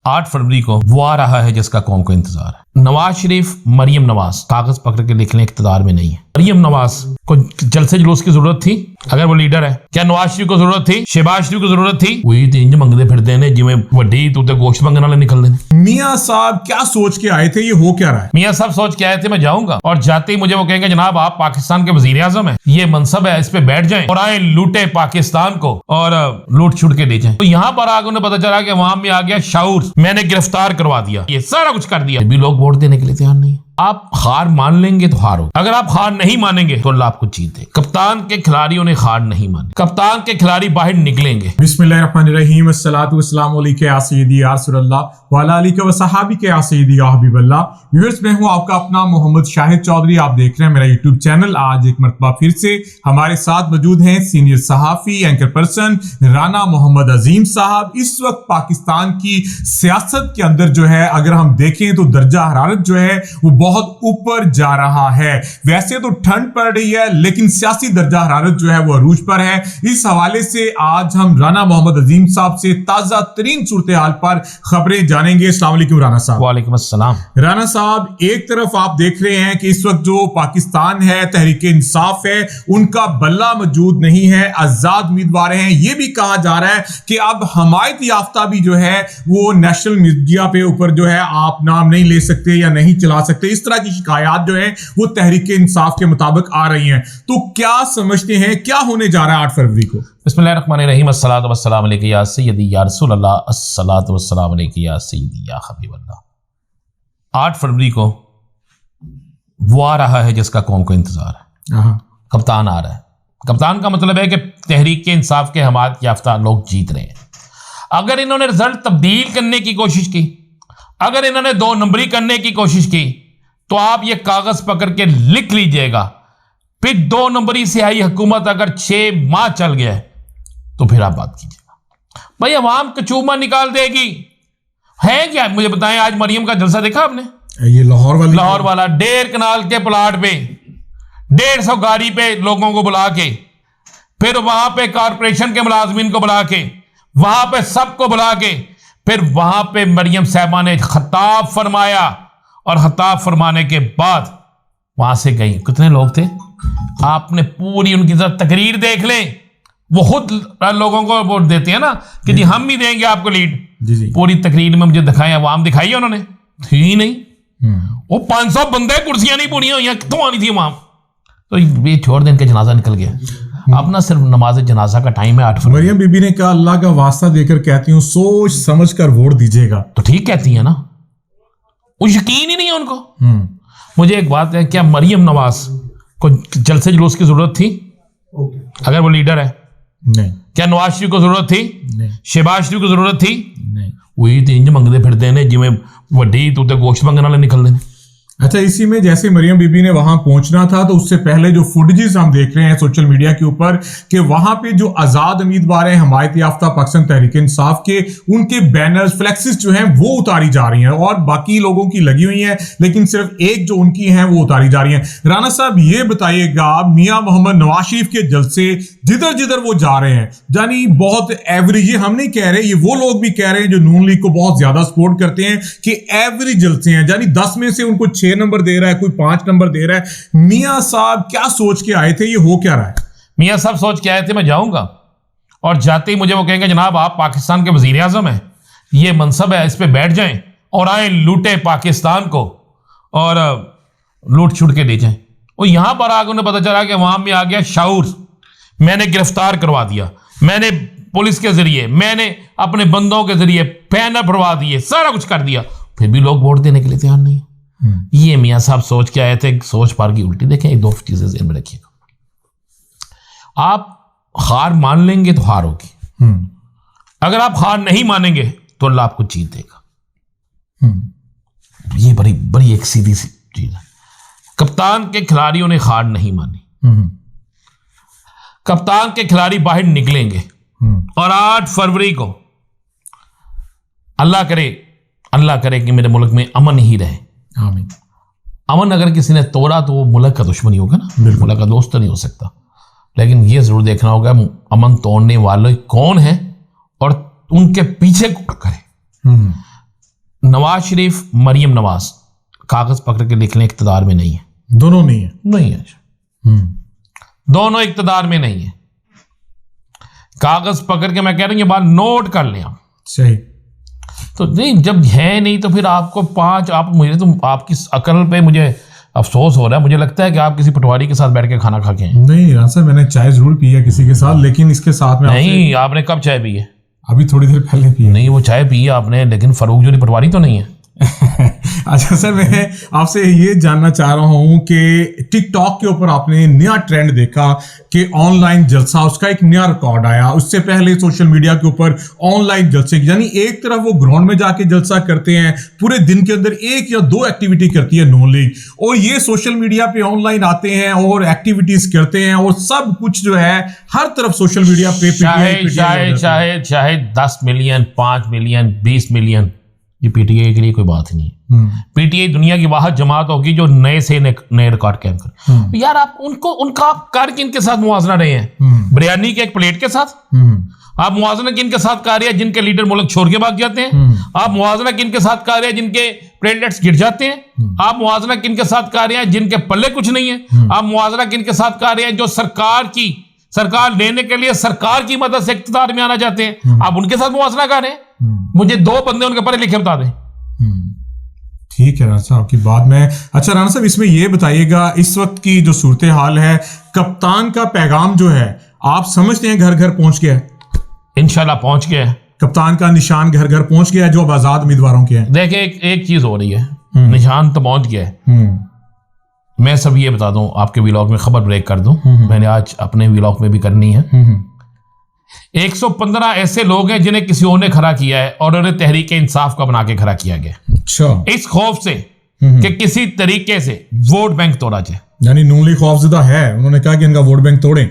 8 फरवरी को वो आ रहा है जिसका कौम को इंतजार है। नवाज शरीफ मरियम नवाज कागज पकड़ के लिखने इख्तिदार में नहीं है। मरियम नवाज को जलसे जुलूस की जरूरत थी अगर वो लीडर है? क्या नवाज शरीफ को जरूरत थी? शहबाज शरीफ को जरूरत थी? वही तो इंज मंगते फिरते हैं जिवें वड्डी तू ते गोश्त मंगने वाले निकलते हैं। मियां साहब क्या सोच के आए थे, ये हो क्या रहा है? मियां साहब सोच के आए थे मैं जाऊंगा और जाते ही मुझे वो कहेंगे जनाब आप पाकिस्तान के वजीर आजम है, ये मनसब है, इस पे बैठ जाएं और आए लूटे पाकिस्तान को और लूट छुट के ले जाएं। तो यहाँ पर आगे उन्हें पता चला कि वहां में आ गया शाऊर, मैंने गिरफ्तार करवा दिया, ये सारा कुछ कर दिया। भी लोग वोट देने के लिए तैयार नहीं। आप हार मान लेंगे तो हारो, अगर आप हार नहीं मानेंगे तो अल्लाह आपको जीत दे। कप्तान के खिलाड़ियों ने हार नहीं मानी, कप्तान के खिलाड़ी बाहर निकलेंगे। बिस्मिल्लाहिर्रहमानिर्रहीम, अस्सलातु वस्सलामु अलैका या सय्यदी या रसूलल्लाह व अला आलिका व सहाबिका या सय्यदी या हबीबल्लाह। व्यूअर्स, मैं हूं आपका अपना मोहम्मद शाहिद चौधरी, आप देख रहे हैं मेरा यूट्यूब चैनल। आज एक मरतबा फिर से हमारे साथ मौजूद हैं सीनियर सहाफी एंकर पर्सन राना मोहम्मद अजीम साहब। इस वक्त पाकिस्तान की सियासत के अंदर जो है अगर हम देखें तो दर्जा हरारत जो है वो बहुत ऊपर जा रहा है। वैसे तो ठंड पड़ रही है लेकिन सियासी दर्जा हरारत जो है वो अरूज पर है। इस हवाले से आज हम राना मोहम्मद अजीम साहब से ताजा तरीन सूरत हाल पर खबरें जानेंगे। अस्सलाम वालेकुम राना साहब। वालेकुम अस्सलाम। राना साहब, एक तरफ आप देख रहे हैं कि इस वक्त जो पाकिस्तान है, तहरीक इंसाफ है, उनका बल्ला मौजूद नहीं है, आजाद उम्मीदवार हैं। यह भी कहा जा रहा है कि अब हमायत याफ्ता भी जो है वो नेशनल मीडिया पे ऊपर जो है आप नाम नहीं ले सकते या नहीं चला सकते। इस तरह की शिकायत जो है वो तहरीक इंसाफ के मुताबिक आ रही हैं। तो क्या समझते हैं क्या होने जा रहा है 8 फरवरी को? बिस्मिल्लाहिर्रहमानिर्रहीम, अस्सलातु वस्सलामु अलैका या सय्यदी या रसूलल्लाह, अस्सलातु वस्सलामु अलैका या सय्यदी या हबीबल्लाह। 8 फरवरी को वो आ रहा है जिसका कौम को इंतजार है। कप्तान आ रहा है। कप्तान का मतलब है कि तहरीक इंसाफ के हमायत याफ्ता लोग जीत रहे हैं। अगर इन्होंने रिजल्ट तब्दील करने की कोशिश की, अगर इन्होंने 2 नंबरी करने की कोशिश की, तो आप ये कागज पकड़ के लिख लीजिएगा, फिर 2 नंबरी से आई हुकूमत अगर 6 माह चल गया है तो फिर आप बात कीजिएगा। भाई अवाम कचूमा निकाल देगी है क्या? मुझे बताएं, आज मरियम का जलसा देखा आपने? ये लाहौर वाला 1.5 कनाल के प्लाट पे 150 गाड़ी पे लोगों को बुला के, फिर वहां पे कारपोरेशन के मुलाजमीन को बुला के, वहां पे सबको बुला के, फिर वहां पे मरियम साहबा ने खिताब फरमाया और खिताब फरमाने के बाद वहां से गई। कितने लोग थे? आपने पूरी उनकी तरफ तकरीर देख लें। वो खुद लोगों को वोट देते हैं ना कि जी हम भी देंगे आपको लीड। जी। पूरी तकरीर में मुझे दिखाई, अवाम दिखाई है उन्होंने? थी नहीं। वो 500 बंदे, कुर्सियां नहीं पूरी हुई, कितों आनी थी अवाम? तो ये छोड़ दें, इनका जनाजा निकल गया। अब ना सिर्फ नमाज जनाजा का टाइम है 8 फरवरी। मरियम बीबी ने कहा अल्लाह का वास्ता देकर कहती हूँ सोच समझ कर वोट दीजिएगा। तो ठीक कहती है ना, वो यकीन ही नहीं है उनको। मुझे एक बात है, क्या मरियम नवाज को जलसे जुलूस की जरूरत थी अगर वो लीडर है? नहीं। क्या नवाज शरीफ को जरूरत थी? नहीं। शहबाज शरीफ को जरूरत थी? नहीं। वही तो इंज मंगते फिरते हैं जिवें वड्डी तू ते गोश्त मंगने वाले निकलते हैं। अच्छा, इसी में जैसे मरियम बीबी ने वहां पहुंचना था तो उससे पहले जो फुटेजेस हम देख रहे हैं सोशल मीडिया के ऊपर कि वहां पे जो आजाद उम्मीदवार हैं हमायत याफ्ता पाकिस्तान तहरीक इंसाफ के, उनके बैनर्स फ्लेक्सिस जो हैं वो उतारी जा रही हैं और बाकी लोगों की लगी हुई हैं, लेकिन सिर्फ एक जो उनकी हैं वो उतारी जा रही हैं। राना साहब, ये बताइएगा, मियां मोहम्मद नवाज शरीफ के जलसे जिधर जिधर वो जा रहे हैं, यानी बहुत एवरेज, ये हम नहीं कह रहे, ये वो लोग भी कह रहे हैं जो नून लीग को बहुत ज्यादा सपोर्ट करते हैं कि एवरेज जलसे हैं, यानी 10 में से उनको 6 नंबर दे रहा है, कोई 5 नंबर दे रहा है। मियां साहब क्या सोच के आए थे, ये हो क्या रहा है? मियां साहब सोच के आए थे मैं जाऊंगा और जाते ही मुझे वो कहेंगे जनाब आप पाकिस्तान के वजीर आजम है, ये मनसब है, इस पे बैठ जाएं और आए लूटे पाकिस्तान को और लूट छुट के ले जाएं। और यहां पर आगे उन्हें पता चला कि वहां में आ गया शाऊर, मैंने गिरफ्तार करवा दिया, मैंने पुलिस के जरिए, मैंने अपने बंदों के जरिए पैनल भरवा दिए, सारा कुछ कर दिया, फिर भी लोग वोट देने के लिए तैयार नहीं। ये मियां साहब सोच के आए थे, सोच पार की उल्टी। देखें, एक 2 चीजें ध्यान में रखिएगा, आप हार मान लेंगे तो हार होगी, अगर आप हार नहीं मानेंगे तो अल्लाह आपको जीत देगा। ये बड़ी बड़ी एक सीधी सी चीज है। कप्तान के खिलाड़ियों ने हार नहीं मानी, कप्तान के खिलाड़ी बाहर निकलेंगे और 8 फरवरी को अल्लाह करे कि मेरे मुल्क में अमन ही रहे। आमीन। अमन अगर किसी ने तोड़ा तो वो मुल्क का दुश्मन ही होगा ना, मुल्क का दोस्त तो नहीं हो सकता। लेकिन ये जरूर देखना होगा अमन तोड़ने वाले कौन है और उनके पीछे कौन करे। नवाज शरीफ, मरियम नवाज कागज पकड़ के लिखने इक़्तिदार में नहीं है। दोनों नहीं है। नहीं है, दोनों इक़्तिदार में नहीं है। कागज पकड़ के मैं कह रहा हूं ये बात नोट कर लें आप। सही। तो नहीं, जब है नहीं तो फिर आपको मुझे तो आपकी अकल पे मुझे अफसोस हो रहा है। मुझे लगता है कि आप किसी पटवारी के साथ बैठ के खाना खा के हैं। नहीं राना साहब, मैंने चाय जरूर पी है किसी के साथ, लेकिन इसके साथ में नहीं, आपने कब चाय पी है? अभी थोड़ी देर पहले पी है। नहीं, वो चाय पी है आपने, लेकिन फरूक जोरी पटवारी तो नहीं है। अच्छा सर, मैं आपसे ये जानना चाह रहा हूं कि टिकटॉक के ऊपर आपने नया ट्रेंड देखा कि ऑनलाइन जलसा, उसका एक नया रिकॉर्ड आया। उससे पहले सोशल मीडिया के ऊपर ऑनलाइन जलसे, यानी एक तरफ वो ग्राउंड में जाके जलसा करते हैं, पूरे दिन के अंदर 1 या 2 एक्टिविटी करती है नून लीग, और ये सोशल मीडिया पे ऑनलाइन आते हैं और एक्टिविटीज करते हैं, और सब कुछ जो है हर तरफ सोशल मीडिया पे चाहे 10 मिलियन, 5 मिलियन, 20 मिलियन, ये पीटीआई के लिए कोई बात नहीं है। पीटीआई दुनिया की वाहद जमात होगी जो नए से नए रिकॉर्ड कायम करे। यार आप उनका आप कर किनके साथ मुआवजा रहे हैं? बिरयानी के एक प्लेट के साथ? आप मुआवजा किनके साथ कर रहे हैं? जिनके लीडर मुल्क छोड़ के भाग जाते हैं। आप मुआवजा किनके साथ कर रहे हैं? जिनके प्लेटलेट्स गिर जाते हैं। आप मुआवजा किनके साथ कर रहे हैं? जिनके पल्ले कुछ नहीं है। आप मुआवजा किनके साथ कर रहे हैं? जो सरकार लेने के लिए सरकार की मदद से इक़्तिदार में आना चाहते हैं। आप उनके साथ मुआवजा कर रहे हैं। मुझे 2 बंदे उनके पढ़े लिखे बता दें। ठीक है राना साहब की बात में। अच्छा राना साहब, इसमें यह बताइएगा इस वक्त की जो सूरत हाल है, कप्तान का पैगाम जो है आप समझते हैं घर घर पहुंच गया है? इंशाल्लाह पहुंच गया है। कप्तान का निशान घर घर पहुंच गया है जो अब आजाद उम्मीदवारों के हैं। देखिए एक चीज हो रही है, निशान तो पहुंच गया है। मैं सब ये बता दूं, आपके व्लॉग में खबर ब्रेक कर दूं, मैंने आज अपने व्लॉग में भी करनी है। 115 ऐसे लोग हैं जिन्हें किसी और ने खड़ा किया है और उन्हें तहरीक इंसाफ का बना के खड़ा किया गया। अच्छा। इस खौफ से कि किसी तरीके से वोट बैंक तोड़ा जाए। यानी नून लीग खौफजदा है, उन्होंने कहा कि इनका वोट बैंक तोड़ें।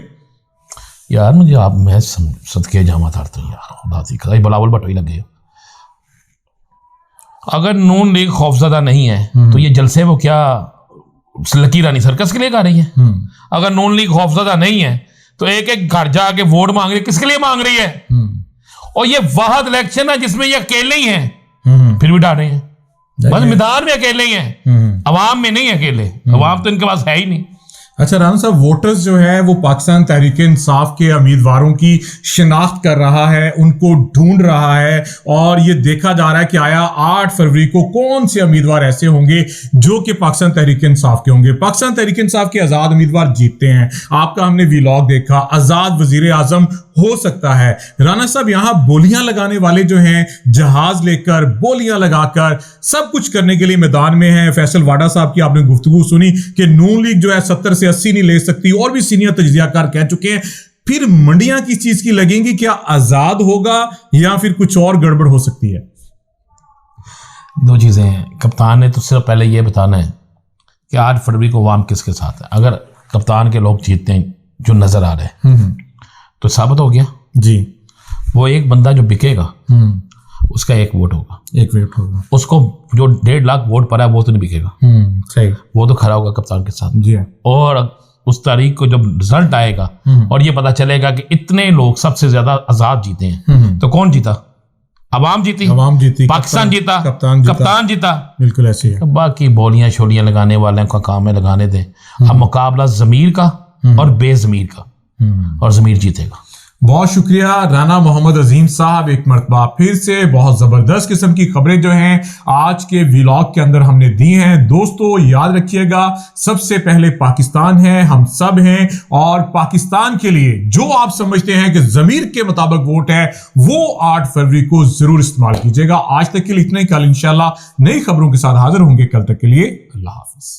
यार मुझे मैं सदके जामा था तो यार खुदा सी खदा बलावल भट्टो ही लग गए। अगर नून लीग खौफजदा नहीं है तो ये जलसे वो क्या लकी रानी सर्कस के लिए गा रही है? अगर नून लीग खौफजदा नहीं है तो एक एक घर जाके वोट मांग रही है, किसके लिए मांग रही है? और ये वाहद इलेक्शन है जिसमें ये अकेले ही हैं, फिर भी डर रहे हैं। बस मैदान में अकेले ही हैं, अवाम में नहीं अकेले। अवाम तो इनके पास है ही नहीं। अच्छा राना साहब, वोटर्स जो है वो पाकिस्तान तहरीक इंसाफ के उम्मीदवारों की शिनाख्त कर रहा है, उनको ढूंढ रहा है, और ये देखा जा रहा है कि आया 8 फरवरी को कौन से उम्मीदवार ऐसे होंगे जो कि पाकिस्तान तहरीक इंसाफ के होंगे। पाकिस्तान तहरीक इंसाफ के आजाद उम्मीदवार जीतते हैं। आपका हमने व्लॉग देखा, आजाद वजीर आजम हो सकता है। राना साहब, यहां बोलियां लगाने वाले जो हैं जहाज लेकर बोलियां लगाकर सब कुछ करने के लिए मैदान में हैं। फैसल वाडा साहब की आपने गुफ्तगू सुनी कि नून लीग जो है 70 से 80 नहीं ले सकती, और भी सीनियर तजजियाकार कह चुके हैं। फिर मंडियां किस चीज की लगेंगी? क्या आजाद होगा या फिर कुछ और गड़बड़ हो सकती है? 2 चीजें हैं। कप्तान ने तो सिर्फ पहले यह बताना है कि 8 फरवरी को अवाम किसके साथ है। अगर कप्तान के लोग जीतते हैं जो नजर आ रहे हैं तो साबित हो गया जी, वो एक बंदा जो बिकेगा उसका 1 वोट होगा। 1 वोट होगा। उसको जो 1.5 लाख वोट पड़ा है वो तो नहीं बिकेगा। सही। वो तो खड़ा होगा कप्तान के साथ जी। और उस तारीख को जब रिजल्ट आएगा और ये पता चलेगा कि इतने लोग सबसे ज्यादा आजाद जीते हैं, तो कौन जीता? अवाम जीती, पाकिस्तान जीता, कप्तान जीता। बिल्कुल ऐसे है। बाकी बोलियां छोलियां लगाने वाले का काम है, लगाने दें। अब मुकाबला जमीर का और बेजमीर का, और जमीर जीतेगा। बहुत शुक्रिया राना मोहम्मद अजीम साहब, एक मरतबा फिर से बहुत जबरदस्त किस्म की खबरें जो हैं आज के व्लॉग के अंदर हमने दी हैं। दोस्तों याद रखिएगा, सबसे पहले पाकिस्तान है, हम सब हैं, और पाकिस्तान के लिए जो आप समझते हैं कि जमीर के मुताबिक वोट है वो 8 फरवरी को जरूर इस्तेमाल कीजिएगा। आज तक के लिए इतना ही। कल इंशाल्लाह नई खबरों के साथ हाजिर होंगे। कल तक के लिए अल्लाह हाफिज।